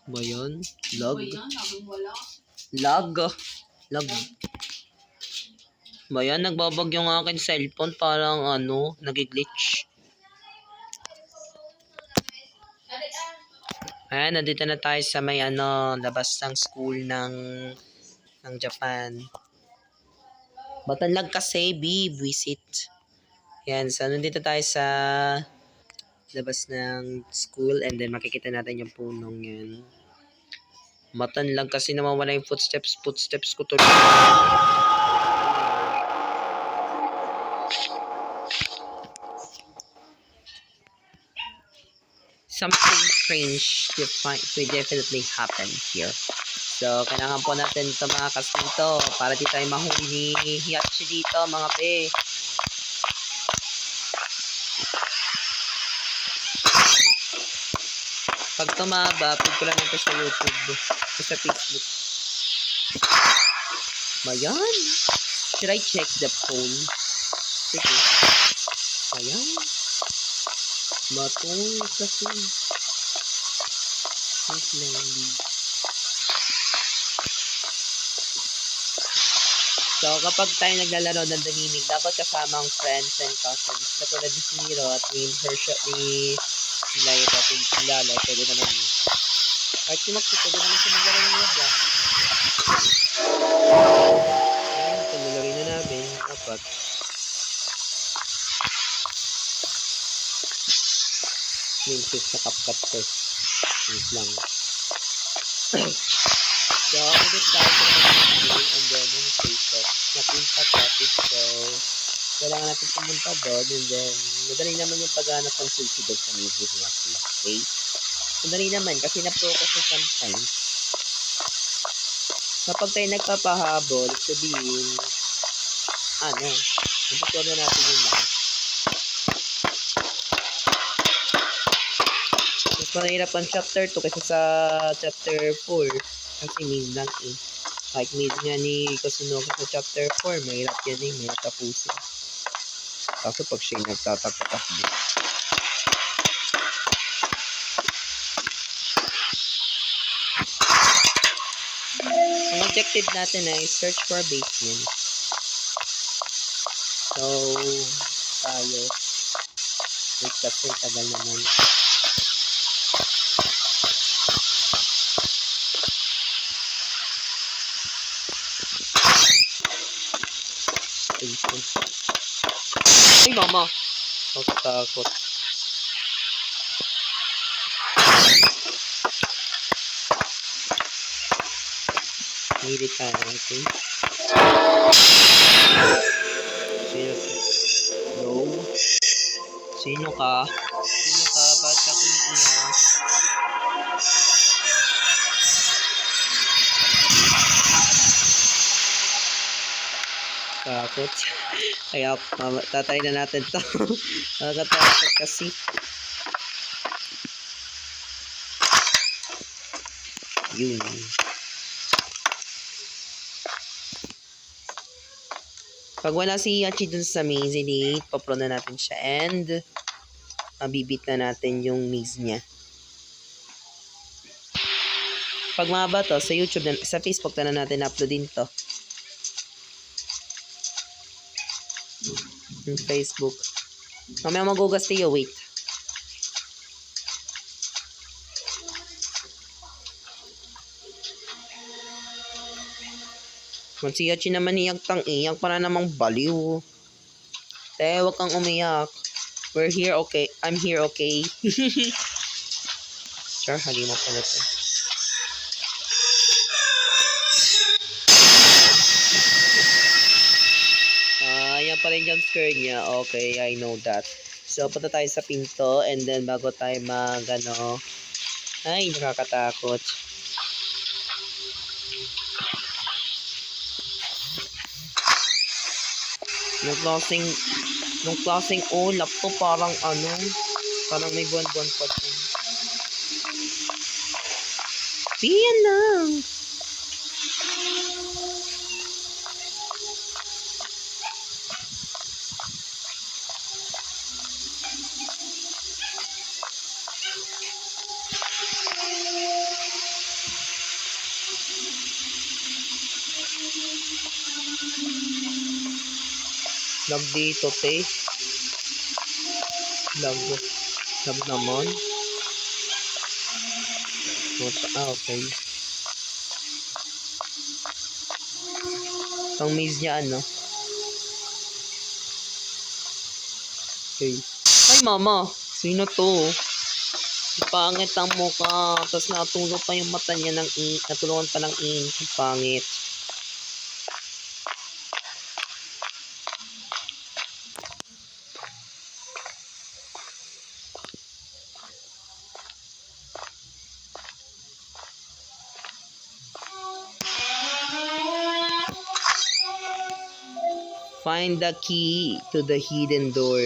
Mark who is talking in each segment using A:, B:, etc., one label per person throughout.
A: Ba yun? Lag?
B: Ba yan? Habang wala.
A: Lag? Lag? Ba yan? Nagbabag yung akin cellphone. Parang ano, nag-glitch. Ayan, nandito na tayo sa may ano, labas ng school ng Japan. Batanlag kasi, visit. Yan, so nandito tayo sa labas ng school and then makikita natin yung punong yan. Matanlag kasi nawawala yung footsteps ko tuloy. Something strange will definitely happen here. So, kailangan po natin tumakas dito para di tayo mahuli ni Hiyachi dito, mga pe. Pag tumaba, pag ko lang ito sa YouTube o sa Facebook. Mayan. Should I check the phone? Sige. Ayan. Matong kasi. Wait lang. So, kapag tayo naglalaro ng dynamic, dapat kasama ang friends and cousins. Katulad ni Hiro at ni Lyra, Lalay, pwede naman yun. Kahit si Maxi, pwede naman siya maglaro ng web. Ayan, tululari na namin. Dapat. Mintis na kapkat ko. Mintis lang. So, ulit tayo sa mga and then yung Facebook. Napunta traffic. So, kailangan natin pumunta doon and then madali naman yung paghanap ng sushi doon sa Mizu Hiyachi. Okay? Madali naman kasi na-focus na sometimes. Kapag tayo nagpapahabol, sabihin, natutuwa na natin yung lahat. Mas mahirap ang chapter 2 kasi sa chapter 4 kasi main lang eh. Like main nga ni Kusunoki sa chapter 4, mahirap yan eh, mahirap tapusin. Kaso pag siya nagtatakbo. Ang objective natin ay search for basement. So, tayo. Wait kasi tagal naman. Ay, mama! Takot. Hirit tayo, okay? Sino ka? Ba't ka iiyak? Takot. Kaya tatry na natin to. Nakakatakot kasi. Yun. Pag wala si Hiyachi dun sa maze, papro na natin siya and mabibit na natin yung maze niya. Pag mahaba to, sa YouTube, sa Facebook na natin upload din to. Yung Facebook. Mamaya magugas tayo, wait. Kung si Hiyachi naman iyak para namang baliw. Te, wag kang umiyak. We're here, okay? I'm here, okay? Char, halima pala to. Yan pala yung jump scare niya. Okay, I know that. So, punta tayo sa pinto and then bago tayo ay, nakakatakot. Nung klaseng ulap to parang may buwan-buwan pa to. Piyan lang. Lag dito, te. Lag. Lag naman. Okay. Ang maze niya, ano? Okay. Ay, mama! Sino to? Pangit ang mukha. Tapos natulog pa yung mata niya ng ink. Natulungan pa ng ink. Pangit. Find the key to the hidden door.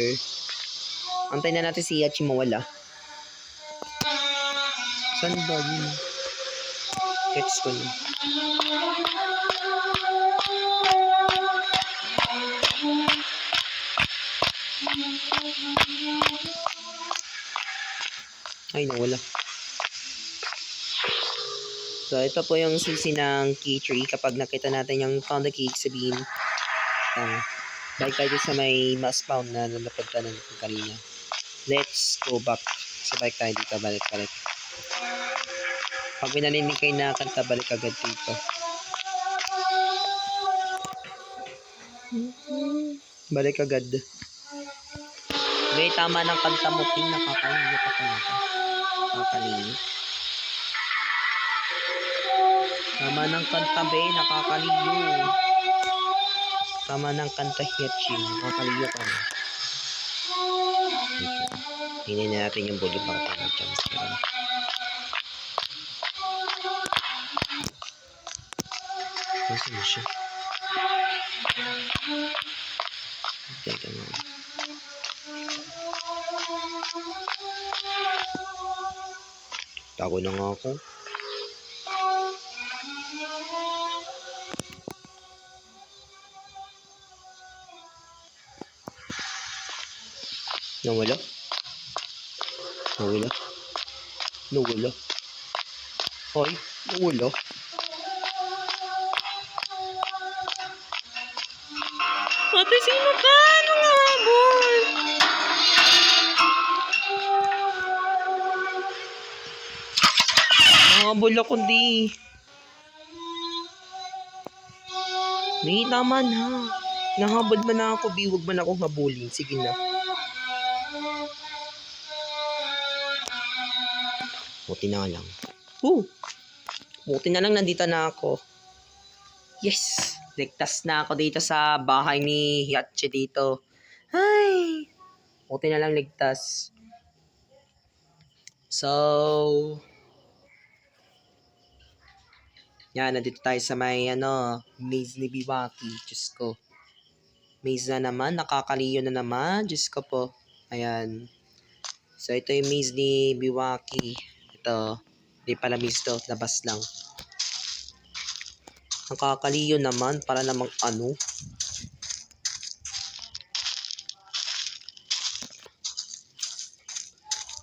A: Antayin na natin si Hachi mawala. Saan ba yun? Gets ko na. Ay, nawala. So, ito po yung susi ng key tree. Kapag nakita natin yung found the key, sabihin, balik tayo sa may mas found na napunta ng kanina. Let's go back. So, balik tayo dito. Balik. Pag minalinig kayo na kanta, balik agad dito. Balik agad. May tama ng kanta mo, Ping. Nakakalimutan ka talaga. Nakakalimutan. Tama ng kanta, be. Nakakalimutan. Tama ng kanta, Hiachi. Nakakalimutan ka na. Hinin na natin yung volume para tayo mag-chance. Nasaan na siya? Teka na. Tago na nga ako. Nawala? Hoy, nawala. Ate, sino ka? Anong habol? Habol ako, di. Di, tama na. Nahabol man na ako, bi. Huwag man akong habulin. Sige na. Buti na lang. Buti na lang nandito na ako. Yes! Ligtas na ako dito sa bahay ni Hiachi dito. Ay! Buti na lang ligtas. So, yan, nandito tayo sa may, maze ni Biwaki. Diyos ko. Maze na naman, nakakaliyo na naman. Diyos ko po. Ayan. So, ito yung maze ni Biwaki. Ito. Hindi pala maze to. Labas lang. Nakakaliyo naman. Para namang ano.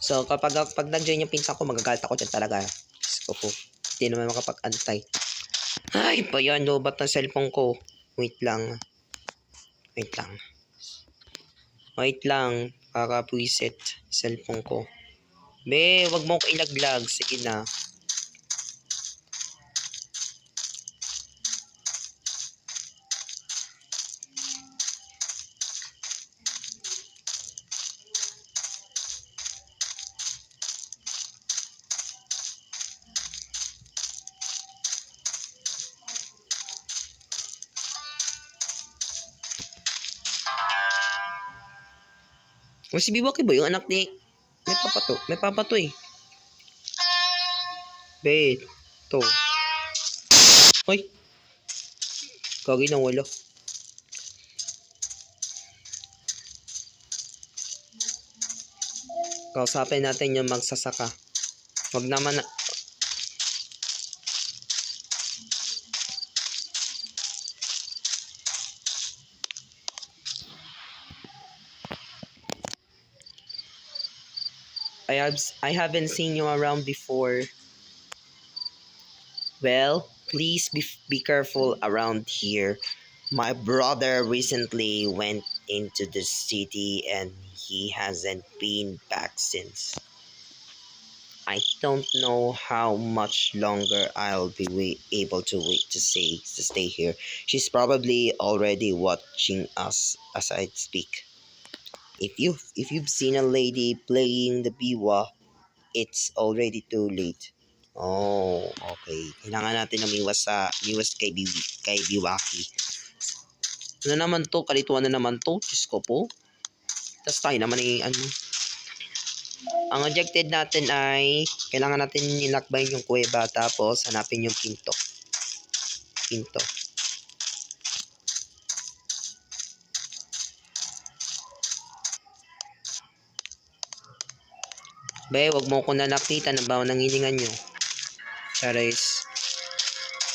A: So, pag nag-join yung pinsan ko, magagalit ako dyan talaga. Diyos ko po. Hindi naman makapag-antay. Ay, pa yan. Lobat ng cellphone ko. Wait lang. Kaka-preset. Cellphone ko. Be, wag mo ko ilaglag. Sige na. O si Biwaki ba? Yung anak ni... May papa to eh. Be, to. Hoy. Kagi nang wala. Kausapin natin yung magsasaka. Wag naman na... I haven't seen you around before. Well, please be careful around here. My brother recently went into the city and he hasn't been back since. I don't know how much longer I'll be able to wait to stay here. She's probably already watching us as I speak. If you've seen a lady playing the biwa, it's already too late. Oh, okay. Kailangan natin umiwas kay Biwaki. Ano naman to? Kalituan na naman to. Diyos ko po. Tapos tayo naman ang objective natin ay kailangan natin nilakbayin yung kuweba tapos hanapin yung pinto. Pinto. Be, wag mo ko nalapitan. Ang bawa ng hiningan nyo. Charis.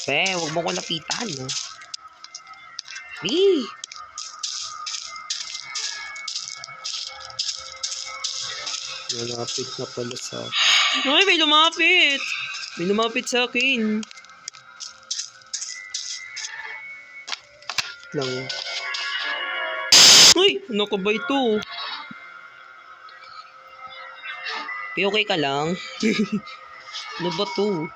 A: Be, wag mo ko lapitan. No? Be! Malapit na pala sa akin. Ay, may lumapit! May lumapit sa akin. Lang. Uy! Ano ko ba ito? Okay ka lang? Ano ba to?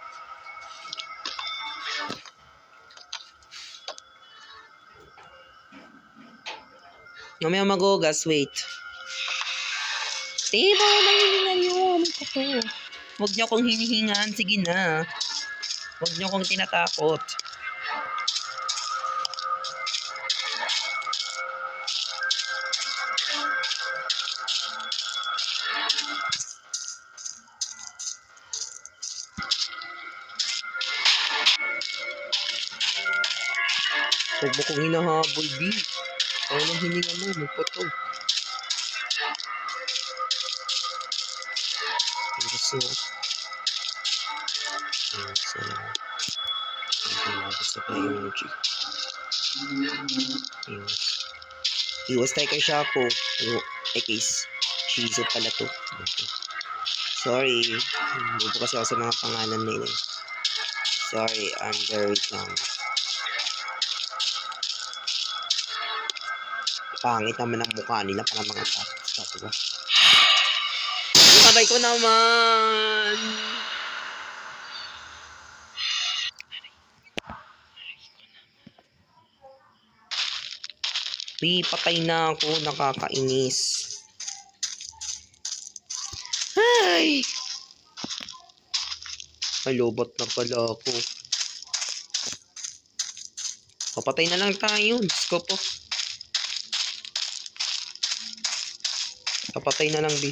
A: Mamaya mag-ugas, wait. Diba, nangihingan nyo. Ano pa to? Huwag nyo akong hinihingan. Sige na. Huwag nyo akong tinatakot. Huwag mo kong hinahabol, B. Ano nang hininga mo? Ano pa to? Gusto ko emoji. Iwas tayo kay Shaco. Ay, case. Shizu pala to. Sorry. Hindi po kasi ako sa mga pangalan nila. Sorry, I'm very young. Pangit naman ang mukha nila para mga statue. Sabay ko naman! Patay na ako. Nakakainis. Ay! Ay, lobot na pala ako. Papatay na lang tayo. Diyos ko po. Papatay na lang, B.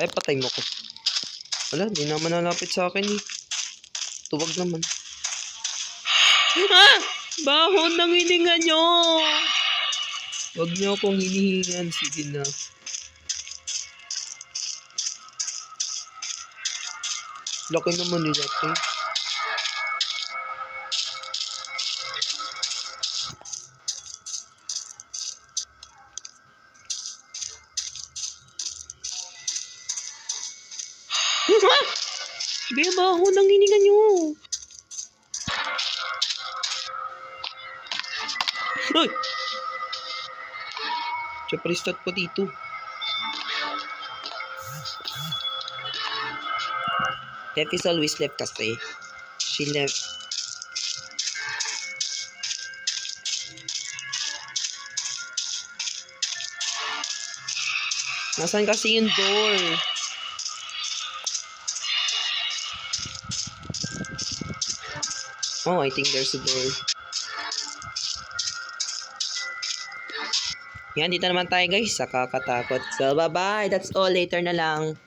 A: Ay, patay mo ko. Wala, di naman nalapit sa akin eh. Tuwag naman. Ah! Bahon ng hininga nyo! Huwag nyo akong hinihingan. Sige na. Laki naman nila to. Be, bahon ng hininga nyo. Ay! Siyempre, start ko dito. Left is always left kasi. She left. Nasaan kasi yung door? Oh, I think there's a door. Yan, dito naman tayo guys. Sa kakatakot. So, bye-bye. That's all. Later na lang.